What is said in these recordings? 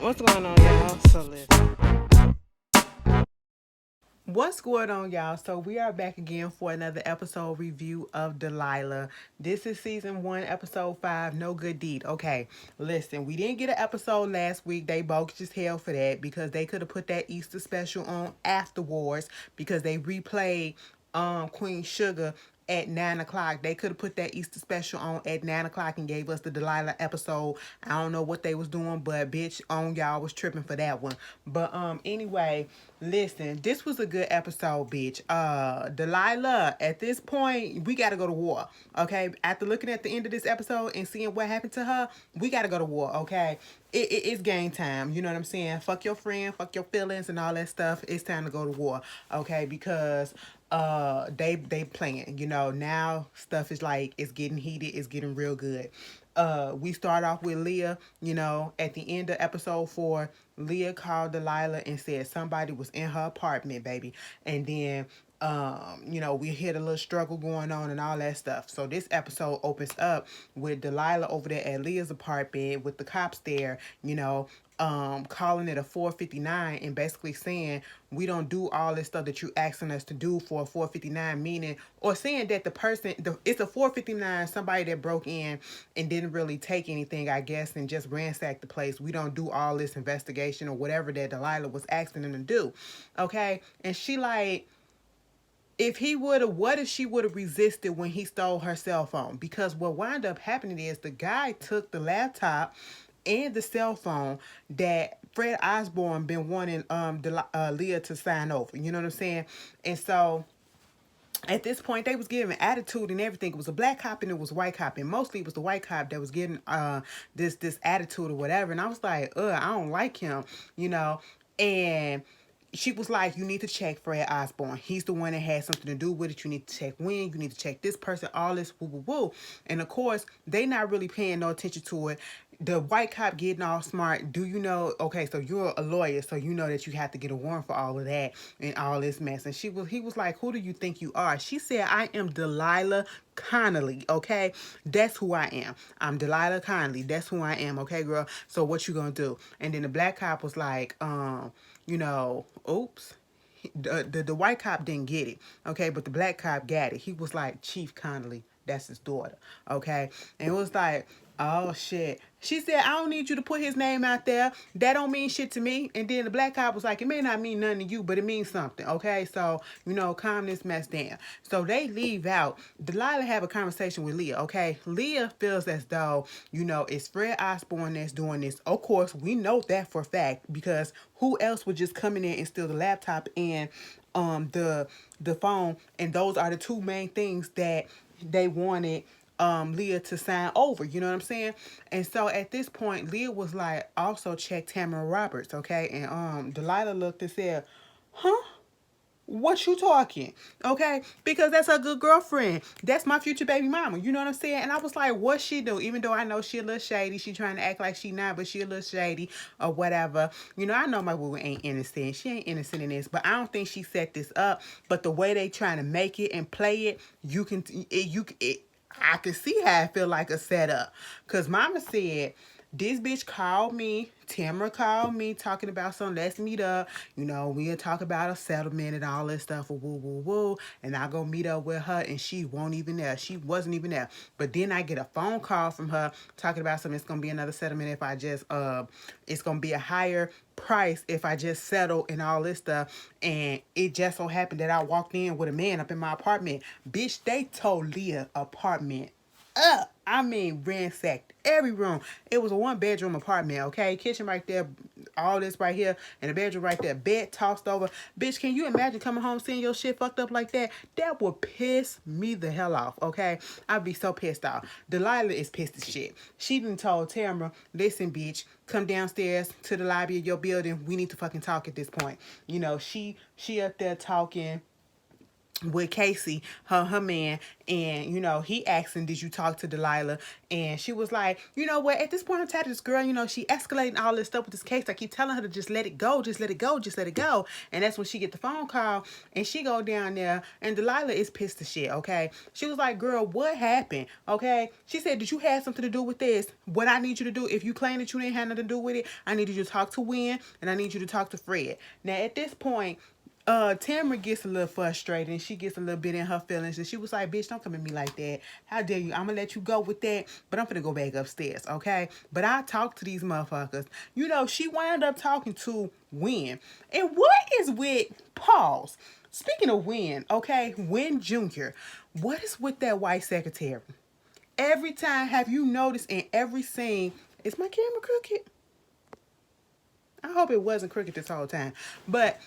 What's going on, y'all? So listen. What's going on, y'all? So we are back again for another episode review of Delilah. This is season 1, episode 5, No Good Deed. Okay, listen, we didn't get an episode last week. They bogus as hell for that because they could have put that Easter special on afterwards because they replayed Queen Sugar at 9 o'clock. They could have put that Easter special on at 9 o'clock and gave us the Delilah episode. I don't know what they was doing, but bitch on y'all was tripping for that one. But anyway, listen, this was a good episode, bitch. Delilah, at this point, we gotta go to war. Okay. After looking at the end of this episode and seeing what happened to her, we gotta go to war, okay? It's game time. You know what I'm saying? Fuck your friend, fuck your feelings and all that stuff. It's time to go to war. Okay, because they playing, now stuff is like it's getting heated, it's getting real good. We start off with Leah, at the end of episode 4. Leah called Delilah and said somebody was in her apartment, baby. And then we hit a little struggle going on and all that stuff. So this episode opens up with Delilah over there at Leah's apartment with the cops there, calling it a 459 and basically saying we don't do all this stuff that you asking us to do for a 459, meaning or saying that it's a 459, somebody that broke in and didn't really take anything, I guess, and just ransacked the place. We don't do all this investigation or whatever that Delilah was asking them to do. Okay. And she like, what if she would have resisted when he stole her cell phone? Because what wound up happening is the guy took the laptop and the cell phone that Fred Osborne been wanting Leah to sign over. You know what I'm saying? And so at this point they was giving attitude and everything. It was a black cop and it was a white cop, and mostly it was the white cop that was getting this attitude or whatever. And I was like, I don't like him, and she was like, you need to check Fred Osborne. He's the one that had something to do with it. You need to check when. You need to check this person, all this, woo, woo, woo. And of course, they not really paying no attention to it. The white cop getting all smart. Do you know, okay, so you're a lawyer, so you know that you have to get a warrant for all of that and all this mess. And he was like, who do you think you are? She said, I am Delilah Connolly, okay? That's who I am. I'm Delilah Connolly. That's who I am, okay, girl? So what you gonna do? And then the black cop was like, oops. The white cop didn't get it, okay, but the black cop got it. He was like, Chief Connolly, that's his daughter, okay? And it was like, oh shit. She said, I don't need you to put his name out there. That don't mean shit to me. And then the black cop was like, it may not mean nothing to you, but it means something, okay? So, calm this mess down. So they leave out. Delilah have a conversation with Leah, okay? Leah feels as though, it's Fred Osborne that's doing this. Of course, we know that for a fact because who else would just come in there and steal the laptop and the phone? And those are the two main things that they wanted Leah to sign over, you know what I'm saying? And so at this point, Leah was like, also check Tamara Roberts, okay? And Delilah looked and said, huh? What you talking? Okay? Because that's a good girlfriend. That's my future baby mama. You know what I'm saying? And I was like, what she do? Even though I know she a little shady. She trying to act like she not, but she a little shady or whatever. I know my boo ain't innocent. She ain't innocent in this. But I don't think she set this up. But the way they trying to make it and play it, I can see how I feel like a setup. Because mama said, this bitch called me. Tamara called me talking about something. Let's meet up. We'll talk about a settlement and all this stuff. Woo, woo, woo. And I go meet up with her and she won't even there. She wasn't even there. But then I get a phone call from her talking about something. It's going to be another settlement if I just, it's going to be a higher price if I just settle and all this stuff. And it just so happened that I walked in with a man up in my apartment. Bitch, they told Leah apartment up. I mean, ransacked every room. It was a 1-bedroom apartment, okay? Kitchen right there, all this right here, and a bedroom right there. Bed tossed over. Bitch, can you imagine coming home seeing your shit fucked up like that? That would piss me the hell off, okay? I'd be so pissed off. Delilah is pissed as shit. She done told Tamara, listen, bitch, come downstairs to the lobby of your building. We need to fucking talk at this point. She up there talking with Casey, her man, and he asking, "Did you talk to Delilah?" And she was like, "You know what? At this point, I'm tired of this girl. She escalating all this stuff with this case. I keep telling her to just let it go, just let it go, just let it go." And that's when she get the phone call, and she go down there, and Delilah is pissed as shit. Okay, she was like, "Girl, what happened?" Okay, she said, "Did you have something to do with this? What I need you to do, if you claim that you didn't have nothing to do with it, I need you to talk to Wynn, and I need you to talk to Fred." Now, at this point, Tamara gets a little frustrated and she gets a little bit in her feelings, and she was like, "Bitch, don't come at me like that. How dare you? I'm gonna let you go with that, but I'm gonna go back upstairs, okay? But I talk to these motherfuckers." She wound up talking to Wynn. And what is with pause? Speaking of Wynn, okay, Wynn Jr., what is with that white secretary? Every time, have you noticed in every scene, is my camera crooked? I hope it wasn't crooked this whole time. But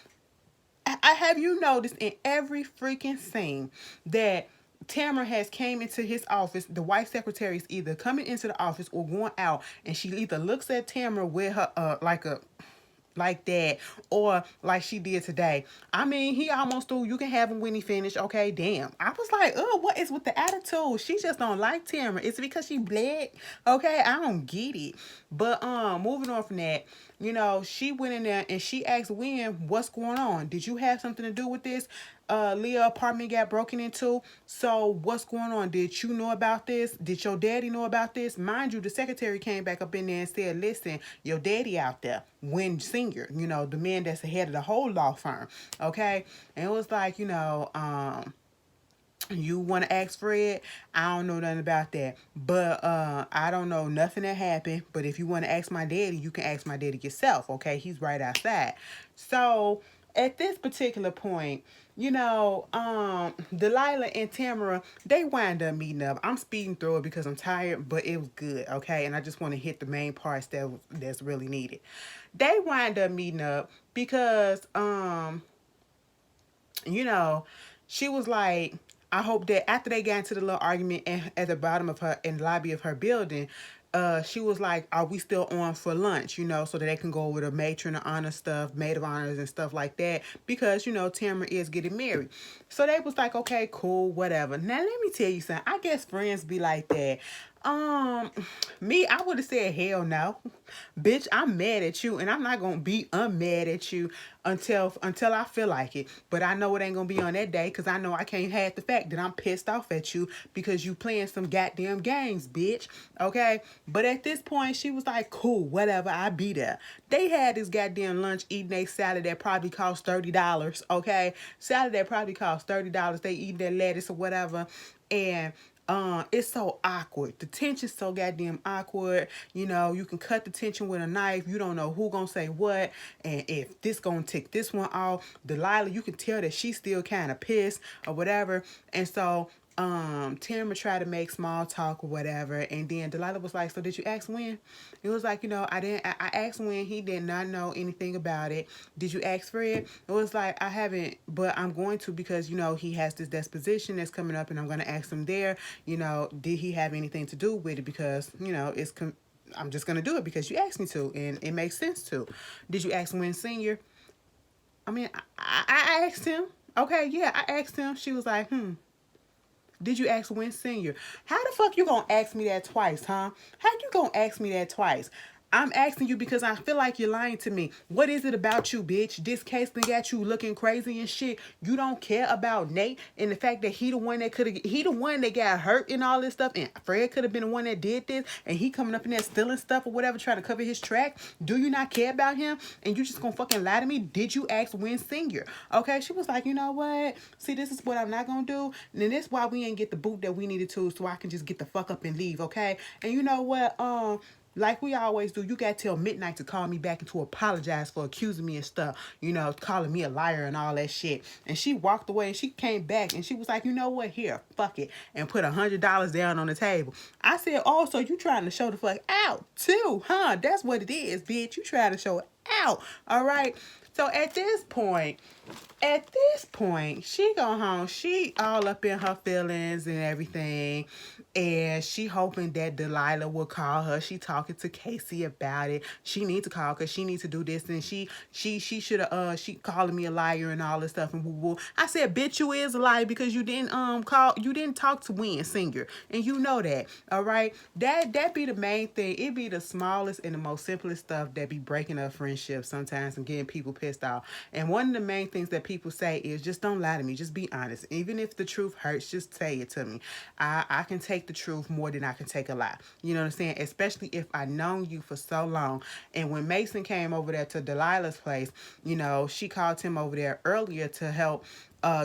I have you noticed in every freaking scene that Tamara has came into his office, the white secretary is either coming into the office or going out, and she either looks at Tamara with her like that, or like she did today. I mean, he almost threw, "You can have him when he finished." Okay, damn. I was like, "Oh, what is with the attitude? She just don't like Tamara. Is it because she black?" Okay, I don't get it. But moving on from that, she went in there and she asked Wynn, "What's going on? Did you have something to do with this? Leah apartment got broken into. So what's going on? Did you know about this? Did your daddy know about this?" Mind you, the secretary came back up in there and said, "Listen, your daddy out there, Wynn Senior, the man that's the head of the whole law firm." Okay, and it was like, "You want to ask Fred? I don't know nothing about that. But I don't know nothing that happened. But if you want to ask my daddy, you can ask my daddy yourself. Okay, he's right outside." So at this particular point, Delilah and Tamara, they wind up meeting up. I'm speeding through it because I'm tired, but it was good, okay? And I just want to hit the main parts that's really needed. They wind up meeting up because you know, she was like, I hope that after they got into the little argument at the bottom of her, in the lobby of her building, she was like, "Are we still on for lunch?" So that they can go over the matron of honor stuff, maid of honors and stuff like that, because Tamara is getting married. So they was like, "Okay, cool, whatever." Now let me tell you something. I guess friends be like that. Um, Me, I would have said hell no. Bitch, I'm mad at you, and I'm not gonna be unmad at you until I feel like it. But I know it ain't gonna be on that day, because I know I can't hide the fact that I'm pissed off at you because you playing some goddamn games, bitch. Okay? But at this point, she was like, "Cool, whatever, I be there." They had this goddamn lunch, eating a salad that probably cost $30. Okay? Salad that probably cost $30. They eat their lettuce or whatever. And it's so awkward. The tension's so goddamn awkward. You can cut the tension with a knife. You don't know who gonna say what, and if this gonna tick this one off. Delilah, you can tell that she's still kind of pissed or whatever. And so Tamara tried to make small talk or whatever, and then Delilah was like, "So did you ask Wynn?" It was like, I didn't. I asked Wynn. He did not know anything about it. "Did you ask Fred?" It was like, "I haven't, but I'm going to, because he has this disposition that's coming up, and I'm going to ask him there. Did he have anything to do with it? Because I'm just gonna do it because you asked me to, and it makes sense to." "Did you ask Wynn Senior?" I mean, I asked him. Okay, yeah, I asked him. She was like, "Did you ask Win Senior?" How the fuck you gonna ask me that twice, huh? How you gonna ask me that twice? I'm asking you because I feel like you're lying to me. What is it about you, bitch? This case done got you looking crazy and shit. You don't care about Nate and the fact that he the one that got hurt and all this stuff, and Fred could have been the one that did this, and he coming up in there stealing stuff or whatever, trying to cover his track. Do you not care about him? And you just gonna fucking lie to me? Did you ask Win Senior? Okay, she was like, "You know what? See, this is what I'm not gonna do. And then this why we ain't get the boot that we needed to, so I can just get the fuck up and leave, okay? And you know what? Like we always do, you got till midnight to call me back and to apologize for accusing me and stuff, calling me a liar and all that shit." And she walked away, and she came back, and she was like, "You know what? Here, fuck it," and put $100 down on the table. I said, "Oh, so you trying to show the fuck out too, huh? That's what it is, bitch. You trying to show out, all right?" So at this point, she go home. She all up in her feelings and everything, and she hoping that Delilah will call her. She talking to Casey about it. She needs to call because she needs to do this, and she should have she calling me a liar and all this stuff and woo woo. I said, bitch, you is a liar because you didn't talk to Win Singer, and you know that. All right, that be the main thing. It be the smallest and the most simplest stuff that be breaking up friendships sometimes and getting people pissed off. And one of the main things that people say is just don't lie to me. Just be honest. Even if the truth hurts, just say it to me. I can take the truth more than I can take a lie. You know what I'm saying? Especially if I known you for so long. And when Mason came over there to Delilah's place, she called him over there earlier to help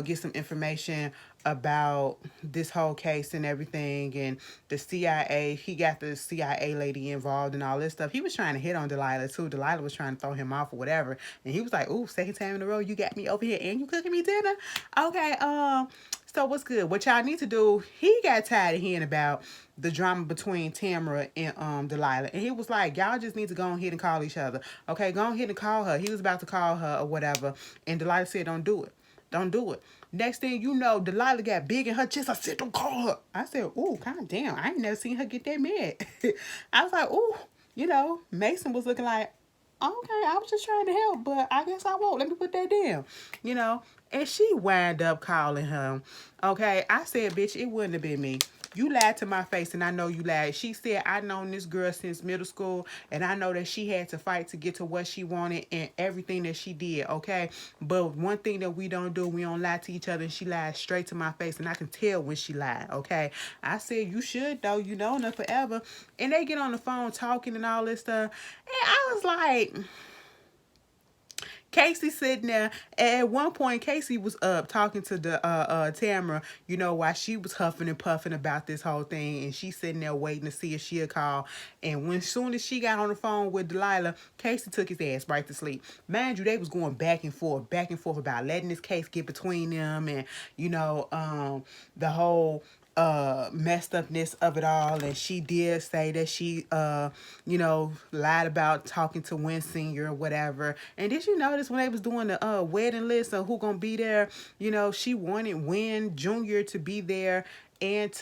get some information about this whole case and everything, and the CIA. He got the CIA lady involved and all this stuff. He was trying to hit on Delilah too. Delilah was trying to throw him off or whatever, and he was like, "Ooh, second time in a row, you got me over here and you cooking me dinner." Okay, so what's good? What y'all need to do? He got tired of hearing about the drama between Tamara and Delilah, and he was like, "Y'all just need to go ahead and call each other. Okay, go ahead and call her." He was about to call her or whatever, and Delilah said, "Don't do it. Don't do it." Next thing you know, Delilah got big in her chest. I said, "Don't call her." I said, "Ooh, god damn, I ain't never seen her get that mad." I was like, "Ooh," Mason was looking like, "Okay, I was just trying to help, but I guess I won't. Let me put that down." You know, and she wound up calling him. Okay, I said, "Bitch, it wouldn't have been me. You lied to my face, and I know you lied." She said, "I known this girl since middle school, and I know that she had to fight to get to what she wanted and everything that she did, okay? But one thing that we don't do, we don't lie to each other, and she lied straight to my face, and I can tell when she lied, okay?" I said, "You should, though. You known her forever." And they get on the phone talking and all this stuff, and I was like, Casey sitting there. At one point, Casey was up talking to the Tamara, while she was huffing and puffing about this whole thing, and she sitting there waiting to see if she'll call. And when soon as she got on the phone with Delilah, Casey took his ass right to sleep. Mind you, they was going back and forth about letting this case get between them, and the whole messed upness of it all. And she did say that she lied about talking to Win Senior or whatever. And did you notice when they was doing the wedding list of who gonna be there, she wanted Win Junior to be there and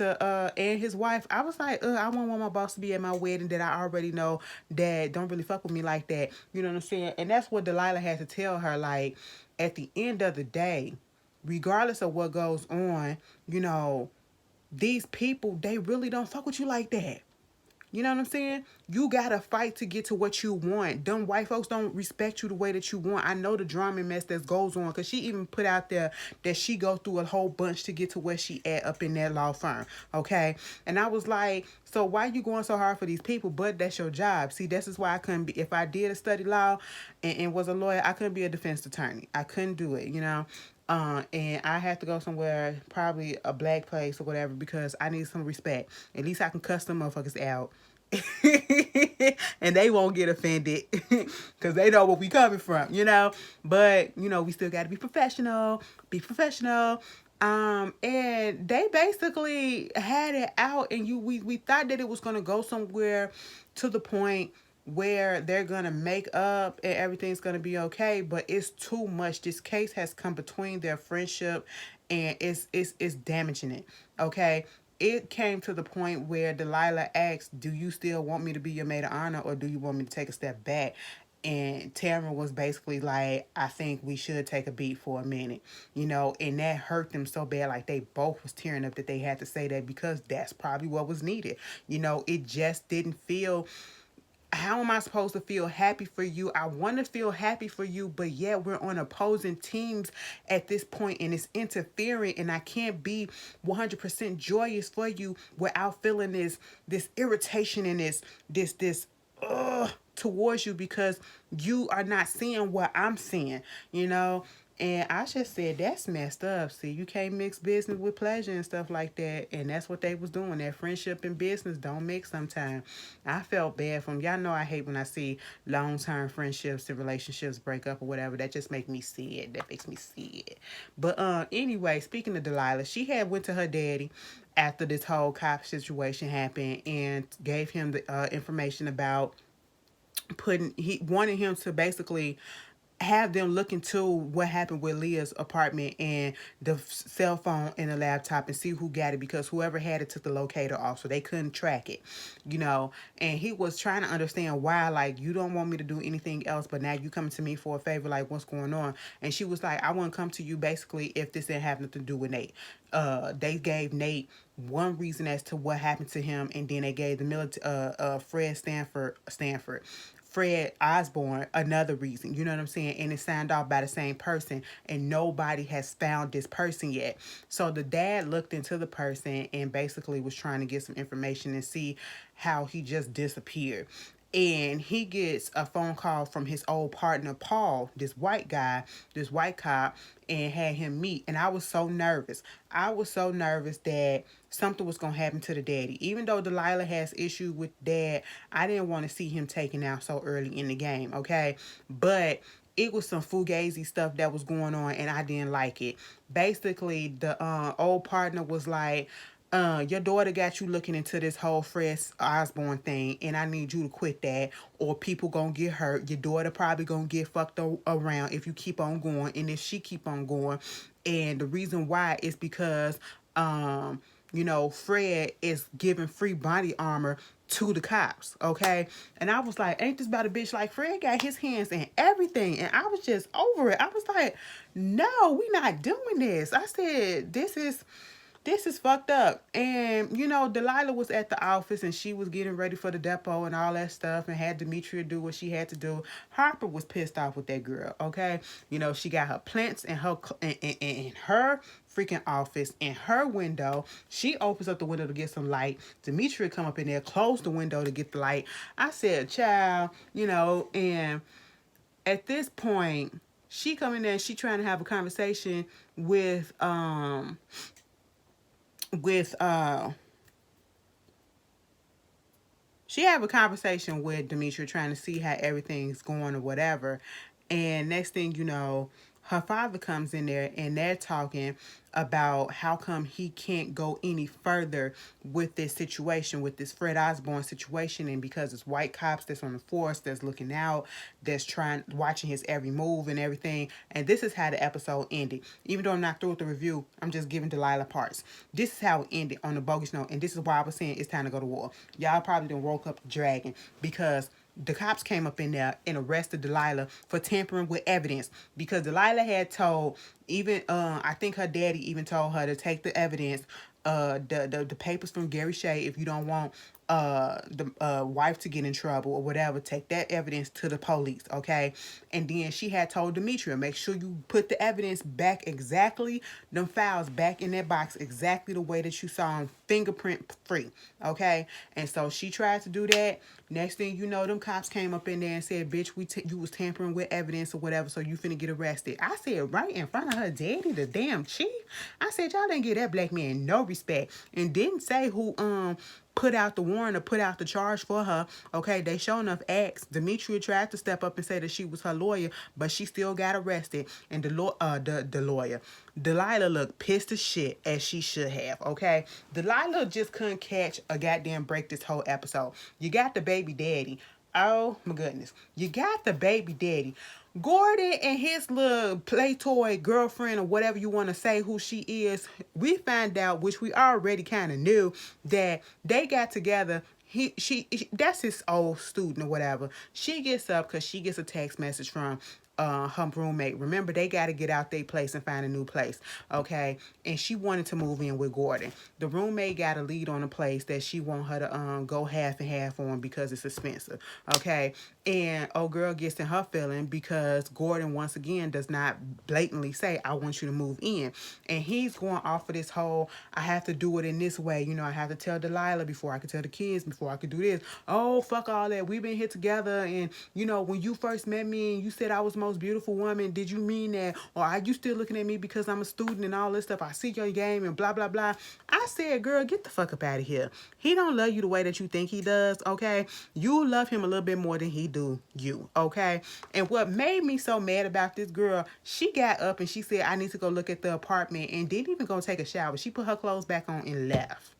his wife. I was like, I won't want my boss to be at my wedding that I already know that don't really fuck with me like that. You know what I'm saying? And that's what Delilah had to tell her, like, at the end of the day, regardless of what goes on, these people, they really don't fuck with you like that. You know what I'm saying? You gotta fight to get to what you want. Them white folks don't respect you the way that you want. I know the drama mess that goes on, because she even put out there that she go through a whole bunch to get to where she at up in that law firm. Okay? And I was like, so why you going so hard for these people? But that's your job. See, this is why I couldn't be, if I did study law and was a lawyer, I couldn't be a defense attorney. I couldn't do it, and I have to go somewhere, probably a black place or whatever, because I need some respect. At least I can cuss them motherfuckers out. And they won't get offended because they know where we coming from. But, we still got to be professional. And they basically had it out, and we thought that it was going to go somewhere to the point where they're gonna make up and everything's gonna be okay, but it's too much. This case has come between their friendship, and it's damaging it. Okay, it came to the point where Delilah asked, "Do you still want me to be your maid of honor, or do you want me to take a step back?" And Tamara was basically like, "I think we should take a beat for a minute," and that hurt them so bad. Like, they both was tearing up that they had to say that, because that's probably what was needed. It just didn't feel, how am I supposed to feel happy for you? I want to feel happy for you, but yeah, we're on opposing teams at this point, and it's interfering, and I can't be 100% joyous for you without feeling this irritation and this towards you, because you are not seeing what I'm seeing, And I just said, that's messed up. See, you can't mix business with pleasure and stuff like that. And that's what they was doing. That friendship and business don't mix sometimes. I felt bad for them. Y'all know I hate when I see long-term friendships and relationships break up or whatever. That just makes me sad. That makes me sad. But anyway, speaking of Delilah, she had went to her daddy after this whole cop situation happened and gave him the information about he wanted him to basically have them look into what happened with Leah's apartment and the cell phone and the laptop and see who got it, because whoever had it took the locator off, so they couldn't track it, you know. And he was trying to understand why, like, you don't want me to do anything else, but now you coming to me for a favor, like, what's going on? And she was like, I wouldn't come to you basically if this didn't have nothing to do with Nate. They gave Nate one reason as to what happened to him, and then they gave the military Fred Osborne another reason, you know what I'm saying? And it's signed off by the same person, and nobody has found this person yet. So the dad looked into the person and basically was trying to get some information and see how he just disappeared. And he gets a phone call from his old partner Paul, this white guy, this white cop, and had him meet. And I was so nervous. I was so nervous that something was gonna happen to the daddy. Even though Delilah has issue with dad, I didn't want to see him taken out so early in the game, okay? But it was some fugazi stuff that was going on, and I didn't like it. Basically, the old partner was like, your daughter got you looking into this whole Fred Osborne thing, and I need you to quit that, or people gonna get hurt. Your daughter probably gonna get fucked around if you keep on going, and if she keep on going. And the reason why is because, Fred is giving free body armor to the cops, okay? And I was like, ain't this about a bitch? Like, Fred got his hands in everything, and I was just over it. I was like, no, we not doing this. I said, this is fucked up. And, Delilah was at the office and she was getting ready for the depot and all that stuff and had Demetria do what she had to do. Harper was pissed off with that girl, okay? She got her plants in her freaking office, in her window. She opens up the window to get some light. Demetria come up in there, close the window to get the light. I said, child, and at this point, she come in there and she trying to have a conversation with she have a conversation with Demetria trying to see how everything's going or whatever. And next thing you know, her father comes in there and they're talking about how come he can't go any further with this situation, with this Fred Osborne situation. And because it's white cops that's on the force, that's looking out, that's watching his every move and everything. And this is how the episode ended. Even though I'm not through with the review, I'm just giving Delilah parts. This is how it ended on the bogus note. And this is why I was saying it's time to go to war. Y'all probably done woke up the dragon, because the cops came up in there and arrested Delilah for tampering with evidence, because Delilah had told, even I think her daddy even told her to take the evidence, the papers from Gary Shea, if you don't want the wife to get in trouble or whatever, take that evidence to the police, okay? And then she had told Demetria, make sure you put the evidence back exactly, them files back in that box exactly the way that you saw them, fingerprint free, okay? And so she tried to do that. Next thing you know, them cops came up in there and said, bitch, you was tampering with evidence or whatever, so you finna get arrested. I said, right in front of her daddy, the damn chief. I said, y'all didn't give that black man no respect, and didn't say who put out the warrant or put out the charge for her. Okay, they sure enough asked. Demetria tried to step up and say that she was her lawyer, but she still got arrested. And the lawyer, Delilah, looked pissed as shit, as she should have. Okay, Delilah just couldn't catch a goddamn break this whole episode. You got the baby daddy. Oh my goodness, you got the baby daddy. Gordon and his little play toy girlfriend, or whatever you want to say who she is, we find out, which we already kind of knew, that they got together. That's his old student or whatever. She gets up because she gets a text message from her roommate. Remember, they got to get out their place and find a new place, okay? And she wanted to move in with Gordon. The roommate got a lead on a place that she want her to go half and half on because it's expensive, okay? And old girl gets in her feeling because Gordon once again does not blatantly say, I want you to move in. And he's going off of this whole, I have to do it in this way. I have to tell Delilah before I can tell the kids, before I can do this. Oh, fuck all that. We've been here together. And, when you first met me and you said I was the most beautiful woman, did you mean that? Or are you still looking at me because I'm a student and all this stuff? I see your game and blah, blah, blah. I said, girl, get the fuck up out of here. He don't love you the way that you think he does, okay? You love him a little bit more than he do you, okay? And what made me so mad about this girl, she got up and she said, I need to go look at the apartment, and didn't even go take a shower. She put her clothes back on and left.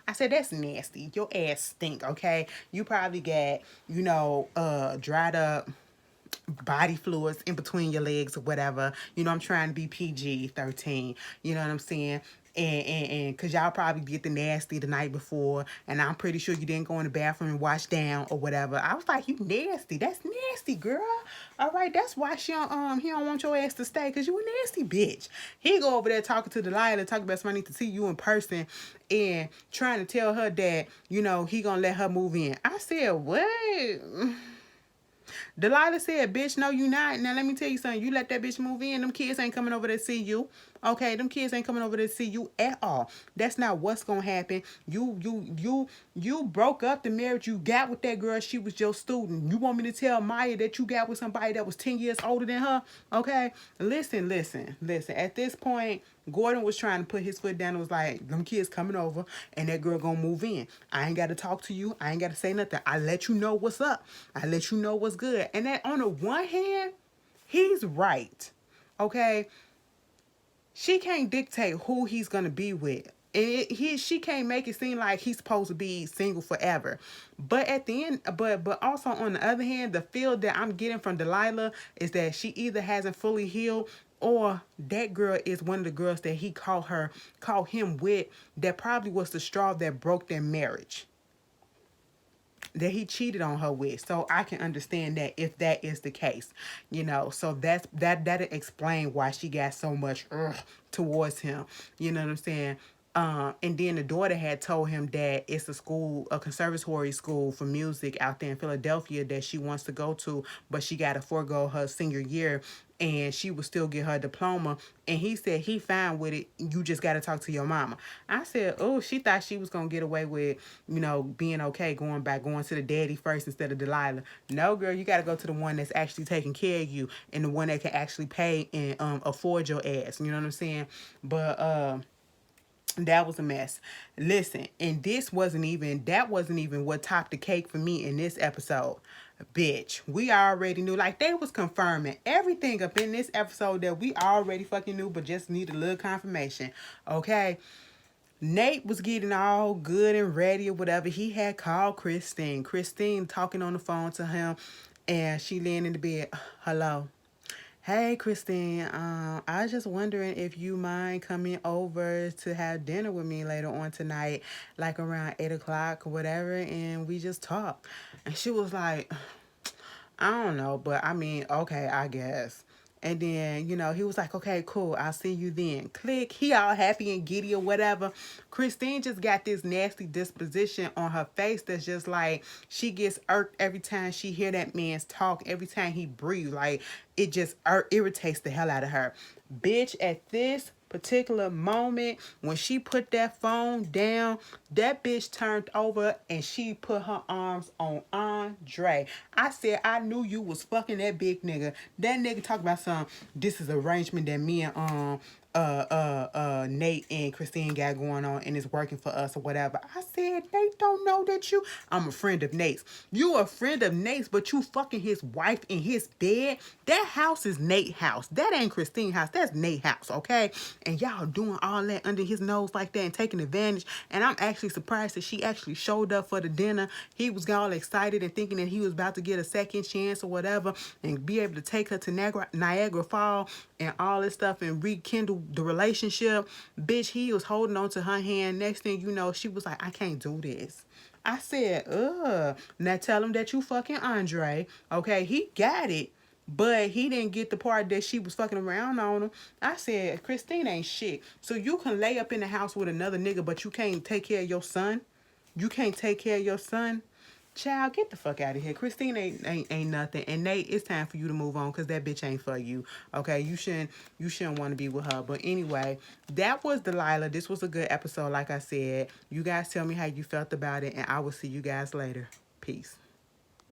I said, that's nasty. Your ass stink, okay? You probably got, dried up body fluids in between your legs or whatever. You know, I'm trying to be PG-13. You know what I'm saying? And cause y'all probably did the nasty the night before, and I'm pretty sure you didn't go in the bathroom and wash down or whatever. I was like, you nasty. That's nasty, girl. All right, that's why he don't want your ass to stay, cause you a nasty bitch. He go over there talking to Delilah, talking about somebody need to see you in person, and trying to tell her that he gonna let her move in. I said, what? Delilah said, bitch, no, you not. Now, let me tell you something. You let that bitch move in, them kids ain't coming over to see you. Okay, them kids ain't coming over to see you at all. That's not what's gonna happen. You broke up the marriage you got with that girl. She was your student. You want me to tell Maya that you got with somebody that was 10 years older than her? Okay, listen. At this point, Gordon was trying to put his foot down and was like, them kids coming over and that girl gonna move in. I ain't gotta talk to you. I ain't gotta say nothing. I let you know what's up. I let you know what's good. And that on the one hand, he's right. Okay? She can't dictate who he's gonna be with. She can't make it seem like he's supposed to be single forever. But at the end, but also on the other hand, the feel that I'm getting from Delilah is that she either hasn't fully healed, or that girl is one of the girls that he caught him with, that probably was the straw that broke their marriage, that he cheated on her with. So I can understand that if that is the case, so that'll explain why she got so much towards him. You know what I'm saying? And then the daughter had told him that it's a conservatory school for music out there in Philadelphia that she wants to go to, but she got to forego her senior year and she would still get her diploma. And he said he fine with it. You just got to talk to your mama. I said, oh, she thought she was going to get away with, being okay going to the daddy first instead of Delilah. No, girl, you got to go to the one that's actually taking care of you and the one that can actually pay and afford your ass. You know what I'm saying? But that was a mess. Listen, and that wasn't even what topped the cake for me in this episode. Bitch, we already knew. Like, they was confirming everything up in this episode that we already fucking knew, but just needed a little confirmation. Okay? Nate was getting all good and ready or whatever. He had called Christine. Christine talking on the phone to him, and she laying in the bed. Hello. Hey, Christine, I was just wondering if you mind coming over to have dinner with me later on tonight, like around 8 o'clock or whatever, and we just talk. And she was like, I don't know, but I mean, okay, I guess. And then, he was like, okay, cool, I'll see you then. Click. He all happy and giddy or whatever. Christine just got this nasty disposition on her face that's just like, she gets irked every time she hear that man's talk, every time he breathes. Like, it just irritates the hell out of her. Bitch, at this particular moment, when she put that phone down, that bitch turned over and she put her arms on Andre. I said, I knew you was fucking that big nigga. That nigga talk about this is arrangement that me and Nate and Christine got going on and it's working for us or whatever. I said, Nate don't know that I'm a friend of Nate's. You a friend of Nate's, but you fucking his wife in his bed. That house is Nate's house. That ain't Christine's house. That's Nate's house, okay? And y'all doing all that under his nose like that and taking advantage. And I'm actually surprised that she actually showed up for the dinner. He was all excited and thinking that he was about to get a second chance or whatever and be able to take her to Niagara Falls and all this stuff and rekindle the relationship. Bitch, he was holding on to her hand. Next thing you know, she was like, I can't do this. I said, ugh. Now tell him that you fucking Andre. Okay, he got it. But he didn't get the part that she was fucking around on him. I said, Christine ain't shit. So you can lay up in the house with another nigga, but you can't take care of your son? You can't take care of your son? Child, get the fuck out of here. Christine ain't nothing. And Nate, it's time for you to move on because that bitch ain't for you. Okay, you shouldn't want to be with her. But anyway, that was Delilah. This was a good episode, like I said. You guys tell me how you felt about it, and I will see you guys later. Peace.